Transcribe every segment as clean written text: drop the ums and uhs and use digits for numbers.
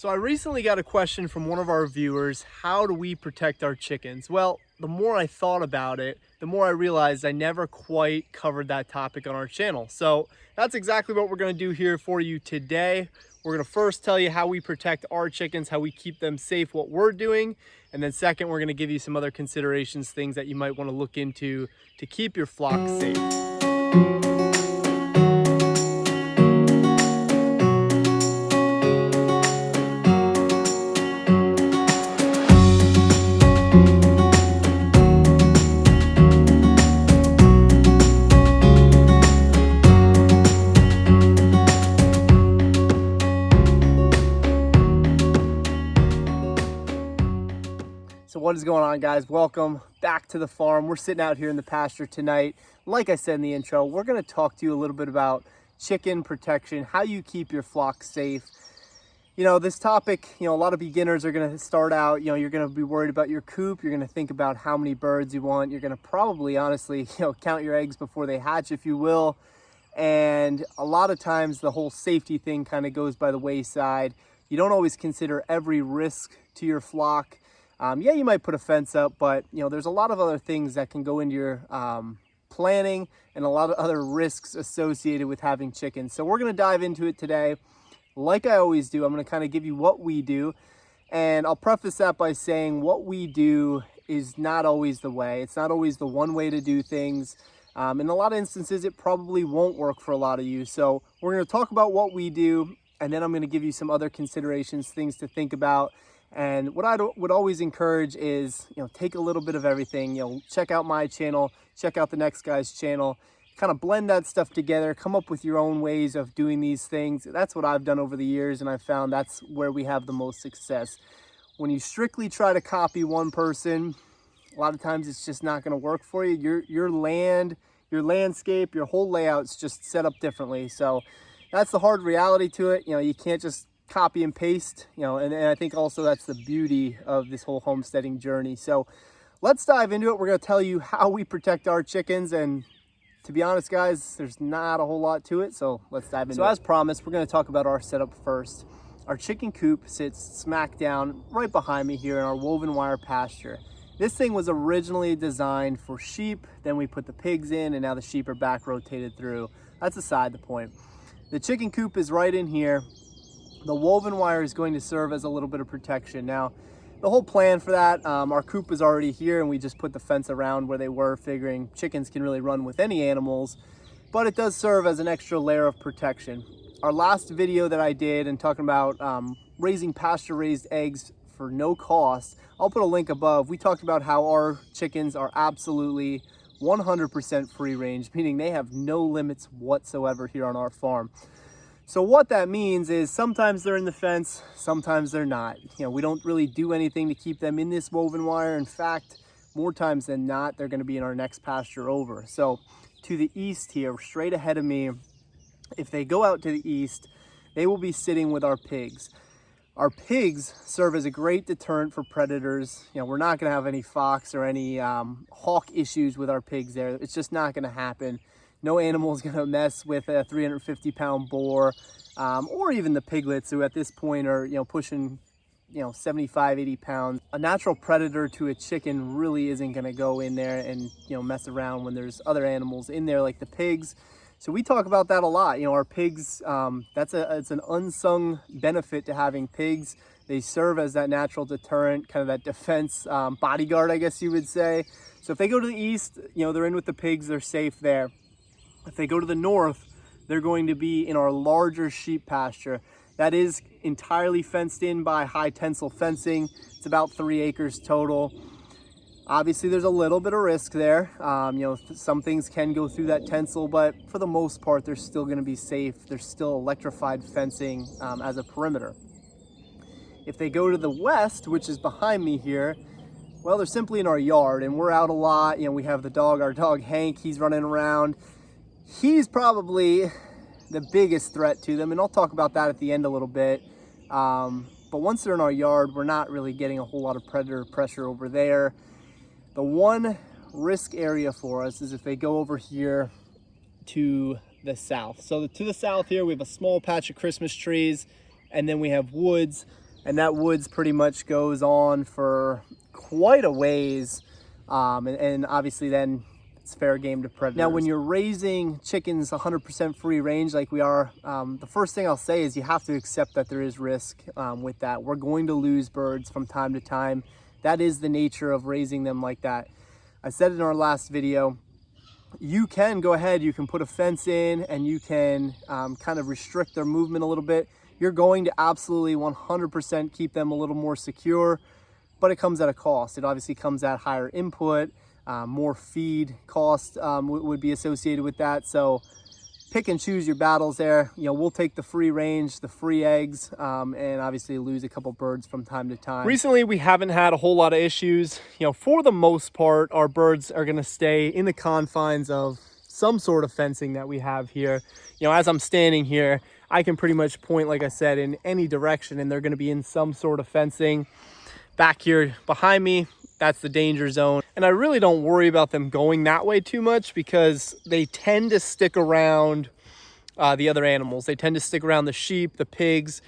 So I recently got a question from one of our viewers: how do we protect our chickens? Well, the more I thought about it, the more I realized I never quite covered that topic on our channel. So that's exactly what we're going to do here for you today. We're going to first tell you how we protect our chickens, how we keep them safe, what we're doing. And then second, we're going to give you some other considerations, things that you might want to look into to keep your flock safe. So what is going on, guys? Welcome back to the farm. We're sitting out here in the pasture tonight. Like I said in the intro, we're going to talk to you a little bit about chicken protection, how you keep your flock safe. You know, this topic, a lot of beginners are going to start out, you're going to be worried about your coop. You're going to think about how many birds you want. You're going to probably, honestly, count your eggs before they hatch, if you will. And a lot of times the whole safety thing kind of goes by the wayside. You don't always consider every risk to your flock. Yeah, you might put a fence up, but there's a lot of other things that can go into your planning and a lot of other risks associated with having chickens. So we're going to dive into it today. Like I always do, I'm going to kind of give you what we do. And I'll preface that by saying what we do is not always the way. It's not always the one way to do things. In a lot of instances, it probably won't work for a lot of you. So we're going to talk about what we do, and then I'm going to give you some other considerations, things to think about. And what I would always encourage is, take a little bit of everything. Check out my channel, check out the next guy's channel, kind of blend that stuff together, come up with your own ways of doing these things. That's what I've done over the years, and I've found that's where we have the most success. When you strictly try to copy one person, a lot of times it's just not going to work for you. Your land, your landscape, your whole layout's just set up differently. So that's the hard reality to it. You can't just copy and paste, and I think also that's the beauty of this whole homesteading journey. So let's dive into it. We're going to tell you how we protect our chickens, and to be honest, guys, there's not a whole lot to it, so let's dive into it. So as promised, we're going to talk about our setup first. Our chicken coop sits smack down right behind me here in our woven wire pasture. This thing was originally designed for sheep, then we put the pigs in, and now the sheep are back rotated through. That's aside the point. The chicken coop is right in here. The woven wire is going to serve as a little bit of protection. Now, the whole plan for that, our coop is already here, and we just put the fence around where they were, figuring chickens can really run with any animals, but it does serve as an extra layer of protection. Our last video that I did and talking about raising pasture-raised eggs for no cost, I'll put a link above. We talked about how our chickens are absolutely 100% free range, meaning they have no limits whatsoever here on our farm. So what that means is sometimes they're in the fence, sometimes they're not. We don't really do anything to keep them in this woven wire. In fact, more times than not, they're going to be in our next pasture over. So to the east here, straight ahead of me, if they go out to the east, they will be sitting with our pigs. Our pigs serve as a great deterrent for predators. We're not going to have any fox or any hawk issues with our pigs there. It's just not going to happen. No animal is going to mess with a 350-pound boar, or even the piglets, who at this point are, pushing, 75, 80 pounds. A natural predator to a chicken really isn't going to go in there and, mess around when there's other animals in there like the pigs. So we talk about that a lot. Our pigs, it's an unsung benefit to having pigs. They serve as that natural deterrent, kind of that defense bodyguard, I guess you would say. So if they go to the east, they're in with the pigs, they're safe there. If they go to the north, they're going to be in our larger sheep pasture. That is entirely fenced in by high tensile fencing. It's about 3 acres total. Obviously, there's a little bit of risk there. Some things can go through that tensile, but for the most part, they're still going to be safe. There's still electrified fencing as a perimeter. If they go to the west, which is behind me here, well, they're simply in our yard, and we're out a lot. We have our dog Hank, he's running around. He's probably the biggest threat to them, and I'll talk about that at the end a little bit. But once they're in our yard, we're not really getting a whole lot of predator pressure over there. The one risk area for us is if they go over here to the south. So to the south here, we have a small patch of Christmas trees, and then we have woods. and that woods pretty much goes on for quite a ways. And obviously then it's fair game to predators. Now, when you're raising chickens 100% free range like we are, the first thing I'll say is you have to accept that there is risk with that. We're going to lose birds from time to time. That is the nature of raising them like that. I said in our last video, you can go ahead, you can put a fence in and you can kind of restrict their movement a little bit. You're going to absolutely 100% keep them a little more secure, but it comes at a cost. It obviously comes at higher input, more feed cost would be associated with that. So pick and choose your battles there. You know, we'll take the free range, the free eggs, and obviously lose a couple birds from time to time. Recently, we haven't had a whole lot of issues. You know, for the most part, our birds are gonna stay in the confines of some sort of fencing that we have here. You know, as I'm standing here, I can pretty much point, like I said, in any direction, and they're gonna be in some sort of fencing. Back here behind me, that's the danger zone. And I really don't worry about them going that way too much because they tend to stick around the other animals. They tend to stick around the sheep, the pigs.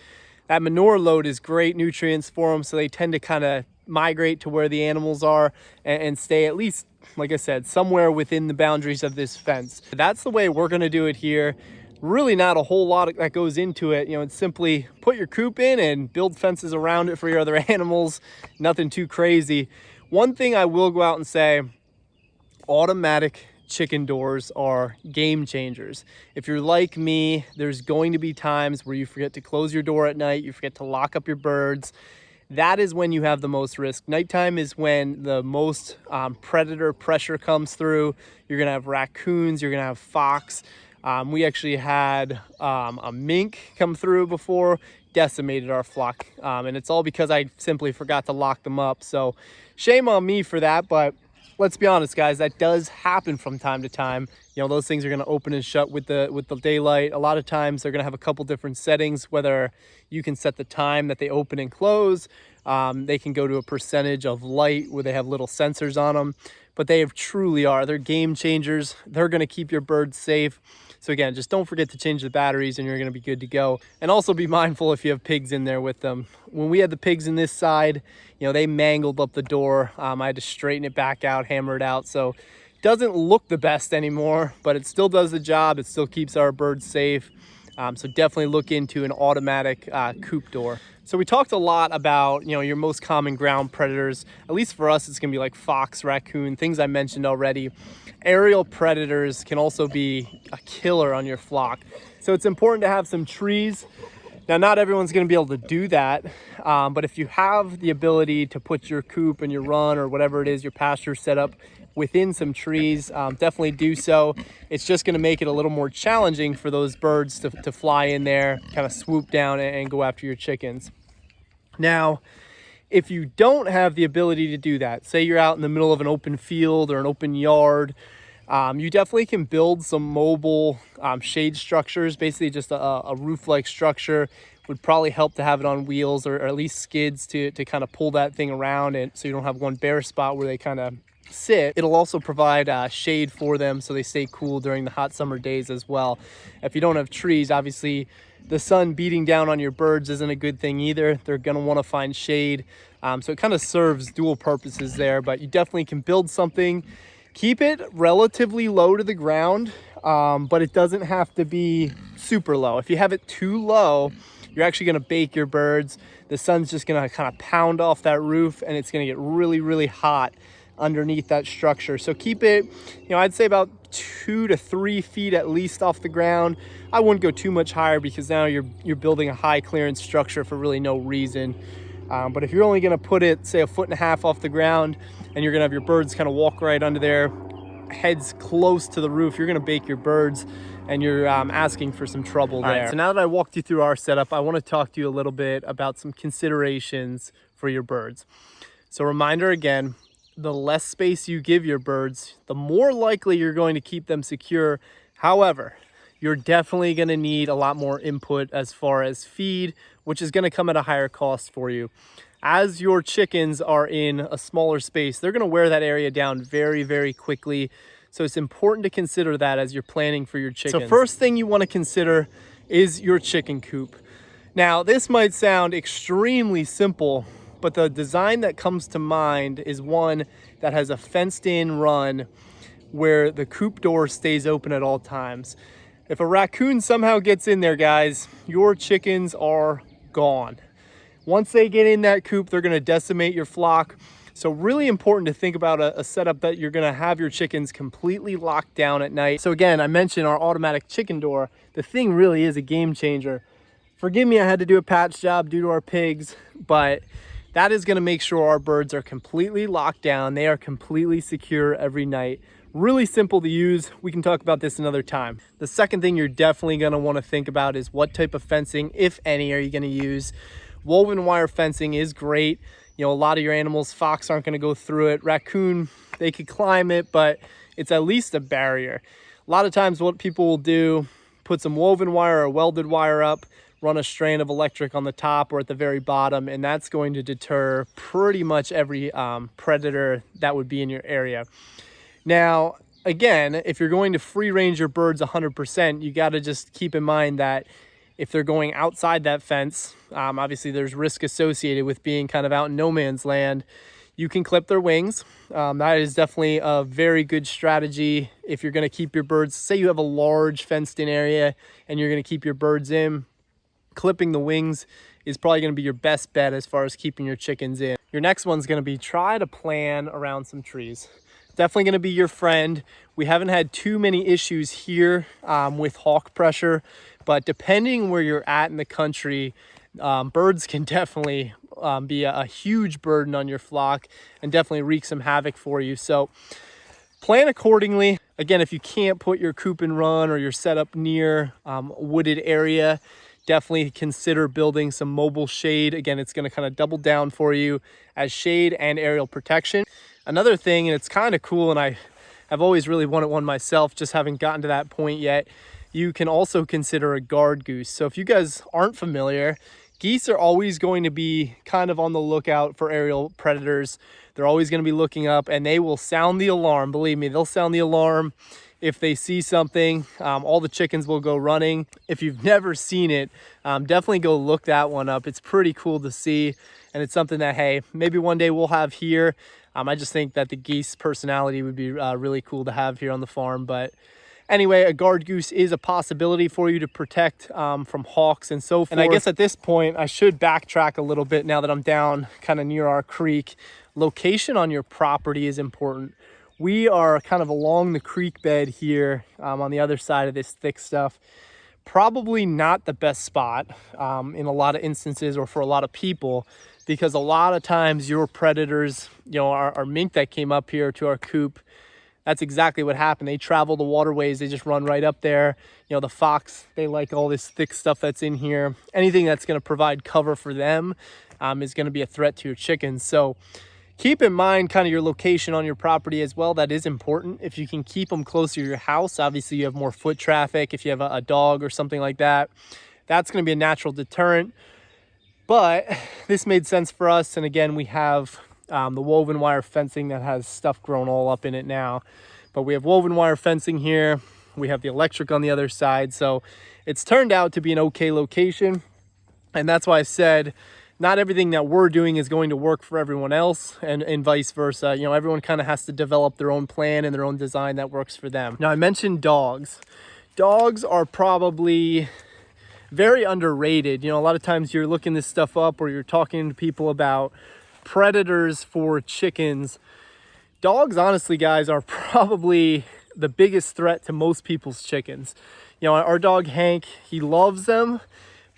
That manure load is great nutrients for them, so they tend to kind of migrate to where the animals are and stay at least, like I said, somewhere within the boundaries of this fence. That's the way we're gonna do it here. Really not a whole lot that goes into it. You know, it's simply put your coop in and build fences around it for your other animals. Nothing too crazy. One thing I will go out and say, automatic chicken doors are game changers. If you're like me, there's going to be times where you forget to close your door at night, you forget to lock up your birds. That is when you have the most risk. Nighttime is when the most predator pressure comes through. You're gonna have raccoons, you're gonna have fox. We actually had a mink come through before, decimated our flock. And it's all because I simply forgot to lock them up. So shame on me for that, but let's be honest, guys, that does happen from time to time. You know, those things are gonna open and shut with the daylight. A lot of times they're gonna have a couple different settings, whether you can set the time that they open and close. They can go to a percentage of light where they have little sensors on them, but they truly are. They're game changers. They're gonna keep your birds safe. So again, just don't forget to change the batteries and you're gonna be good to go. And also be mindful if you have pigs in there with them. When we had the pigs in this side, you know, they mangled up the door. I had to straighten it back out, hammer it out. So it doesn't look the best anymore, but it still does the job. It still keeps our birds safe. So definitely look into an automatic coop door. So we talked a lot about, you know, your most common ground predators. At least for us, it's gonna be like fox, raccoon, things I mentioned already. Aerial predators can also be a killer on your flock. So it's important to have some trees. Now, not everyone's gonna be able to do that, but if you have the ability to put your coop and your run or whatever it is, your pasture set up within some trees, definitely do so. It's just gonna make it a little more challenging for those birds to fly in there, kind of swoop down and go after your chickens. Now, if you don't have the ability to do that, say you're out in the middle of an open field or an open yard, you definitely can build some mobile shade structures. Basically just a roof-like structure would probably help to have it on wheels or at least skids to kind of pull that thing around, and so you don't have one bare spot where they kind of sit. It'll also provide shade for them so they stay cool during the hot summer days as well. If you don't have trees, obviously the sun beating down on your birds isn't a good thing either. They're gonna wanna find shade. So it kind of serves dual purposes there, but you definitely can build something. Keep it relatively low to the ground, but it doesn't have to be super low. If you have it too low, you're actually gonna bake your birds. The sun's just gonna kind of pound off that roof and it's gonna get really, really hot underneath that structure. So keep it, you know, I'd say about 2 to 3 feet at least off the ground. I wouldn't go too much higher because now you're building a high clearance structure for really no reason. But if you're only gonna put it, say, 1.5 feet off the ground and you're gonna have your birds kind of walk right under there, heads close to the roof, you're gonna bake your birds and you're asking for some trouble there. All right, so now that I walked you through our setup, I wanna talk to you a little bit about some considerations for your birds. So reminder again, the less space you give your birds, the more likely you're going to keep them secure. However, you're definitely going to need a lot more input as far as feed, which is going to come at a higher cost for you. As your chickens are in a smaller space, they're going to wear that area down very, very quickly. So it's important to consider that as you're planning for your chickens. So first thing you want to consider is your chicken coop. Now, this might sound extremely simple, but the design that comes to mind is one that has a fenced-in run where the coop door stays open at all times. If a raccoon somehow gets in there, guys, your chickens are gone. Once they get in that coop, they're gonna decimate your flock. So really important to think about a setup that you're gonna have your chickens completely locked down at night. So again, I mentioned our automatic chicken door. The thing really is a game changer. Forgive me, I had to do a patch job due to our pigs, but that is gonna make sure our birds are completely locked down. They are completely secure every night. Really simple to use. We can talk about this another time. The second thing you're definitely gonna wanna think about is what type of fencing, if any, are you gonna use. Woven wire fencing is great. You know, a lot of your animals, fox aren't gonna go through it. Raccoon, they could climb it, but it's at least a barrier. A lot of times what people will do, put some woven wire or welded wire up, run a strand of electric on the top or at the very bottom, and that's going to deter pretty much every predator that would be in your area. Now, again, if you're going to free range your birds 100%, you gotta just keep in mind that if they're going outside that fence, obviously there's risk associated with being kind of out in no man's land. You can clip their wings. That is definitely a very good strategy if you're gonna keep your birds. Say you have a large fenced in area and you're gonna keep your birds in, clipping the wings is probably gonna be your best bet as far as keeping your chickens in. Your next one's gonna be try to plan around some trees. Definitely gonna be your friend. We haven't had too many issues here with hawk pressure, but depending where you're at in the country, birds can definitely be a huge burden on your flock and definitely wreak some havoc for you. So plan accordingly. Again, if you can't put your coop and run or your setup near a wooded area, definitely consider building some mobile shade. Again, it's gonna kind of double down for you as shade and aerial protection. Another thing, and it's kind of cool, and I've always really wanted one myself, just haven't gotten to that point yet, you can also consider a guard goose. So if you guys aren't familiar, geese are always going to be kind of on the lookout for aerial predators. They're always going to be looking up and they will sound the alarm. Believe me, they'll sound the alarm if they see something. All the chickens will go running. If you've never seen it, definitely go look that one up. It's pretty cool to see, and it's something that, hey, maybe one day we'll have here. I just think that the geese personality would be really cool to have here on the farm. But anyway, a guard goose is a possibility for you to protect from hawks and so forth. And I guess at this point, I should backtrack a little bit now that I'm down kind of near our creek. Location on your property is important. We are kind of along the creek bed here on the other side of this thick stuff. Probably not the best spot in a lot of instances or for a lot of people, because a lot of times your predators, you know, our mink that came up here to our coop, that's exactly what happened. They travel the waterways, they just run right up there. You know, the fox, they like all this thick stuff that's in here. Anything that's gonna provide cover for them is gonna be a threat to your chickens. So keep in mind kind of your location on your property as well. That is important. If you can keep them closer to your house, obviously you have more foot traffic. If you have a dog or something like that, that's gonna be a natural deterrent. But this made sense for us. And again, we have the woven wire fencing that has stuff grown all up in it now. But we have woven wire fencing here. We have the electric on the other side. So it's turned out to be an okay location. And that's why I said, not everything that we're doing is going to work for everyone else, and vice versa. You know, everyone kind of has to develop their own plan and their own design that works for them. Now, I mentioned dogs. Dogs are probably very underrated. You know, a lot of times you're looking this stuff up or you're talking to people about predators for chickens. Dogs, honestly, guys, are probably the biggest threat to most people's chickens. You know, our dog Hank, he loves them,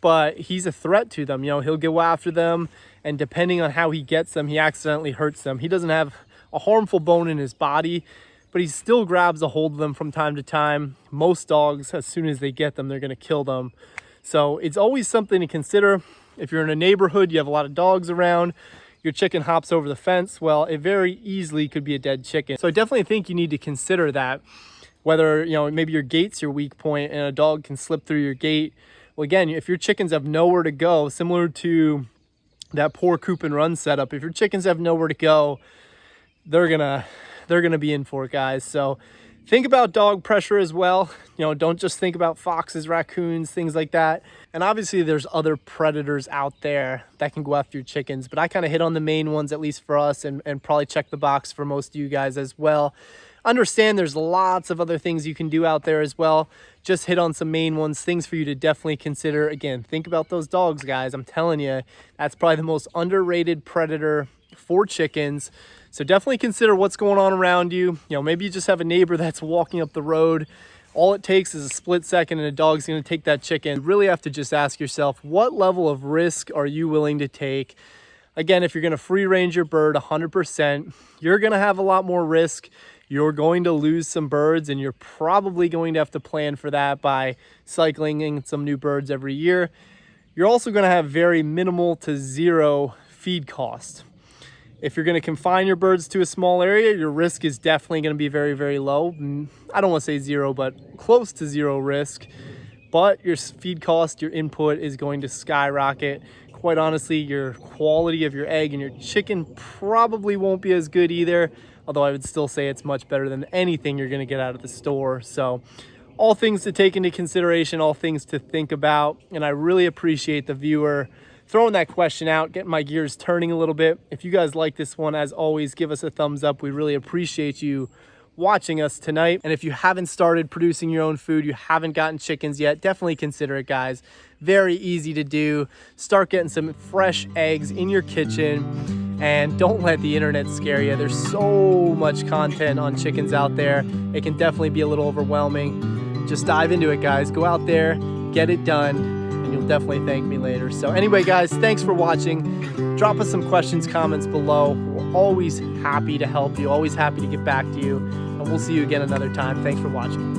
but he's a threat to them. You know, he'll go after them, and depending on how he gets them, he accidentally hurts them. He doesn't have a harmful bone in his body, but he still grabs a hold of them from time to time. Most dogs, as soon as they get them, they're gonna kill them. So it's always something to consider. If you're in a neighborhood, you have a lot of dogs around, your chicken hops over the fence, well, it very easily could be a dead chicken. So I definitely think you need to consider that. Whether, you know, maybe your gate's your weak point and a dog can slip through your gate. Well, again, if your chickens have nowhere to go, similar to that poor coop and run setup, if your chickens have nowhere to go, they're gonna be in for it, guys. So Think about dog pressure as well. You know, don't just think about foxes, raccoons, things like that. And obviously there's other predators out there that can go after your chickens, but I kind of hit on the main ones, at least for us, and probably check the box for most of you guys as well. Understand there's lots of other things you can do out there as well. Just hit on some main ones, things for you to definitely consider. Again, think about those dogs, guys. I'm telling you, that's probably the most underrated predator for chickens. So definitely consider what's going on around you. You know, maybe you just have a neighbor that's walking up the road. All it takes is a split second and a dog's gonna take that chicken. You really have to just ask yourself, what level of risk are you willing to take? Again, if you're gonna free range your bird 100%, you're gonna have a lot more risk. You're going to lose some birds, and you're probably going to have to plan for that by cycling in some new birds every year. You're also gonna have very minimal to zero feed cost. If you're gonna confine your birds to a small area, your risk is definitely gonna be very, very low. I don't wanna say zero, but close to zero risk. But your feed cost, your input is going to skyrocket. Quite honestly, your quality of your egg and your chicken probably won't be as good either, although I would still say it's much better than anything you're gonna get out of the store. So all things to take into consideration, all things to think about. And I really appreciate the viewer throwing that question out, getting my gears turning a little bit. If you guys like this one, as always, give us a thumbs up. We really appreciate you watching us tonight. And if you haven't started producing your own food, you haven't gotten chickens yet, definitely consider it, guys. Very easy to do. Start getting some fresh eggs in your kitchen, and don't let the internet scare you. There's so much content on chickens out there. It can definitely be a little overwhelming. Just dive into it, guys. Go out there, get it done, and you'll definitely thank me later. So anyway, guys, thanks for watching. Drop us some questions, comments below. We're always happy to help you, always happy to get back to you, and we'll see you again another time. Thanks for watching.